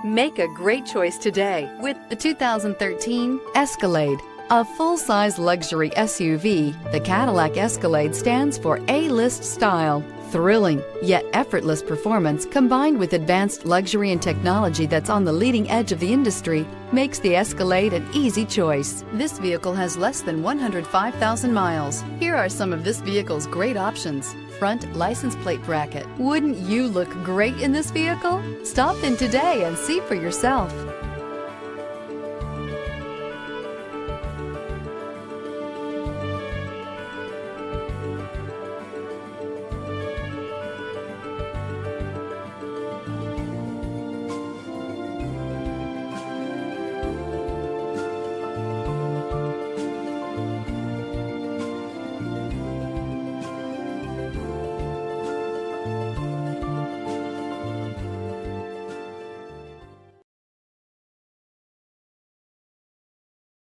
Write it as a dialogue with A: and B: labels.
A: Make a great choice today with the 2013 Escalade. A full-size luxury SUV, the Cadillac Escalade stands for A-list style. Thrilling, yet effortless performance combined with advanced luxury and technology that's on the leading edge of the industry makes the Escalade an easy choice. This vehicle has less than 105,000 miles. Here are some of this vehicle's great options. Front license plate bracket. Wouldn't you look great in this vehicle? Stop in today and see for yourself.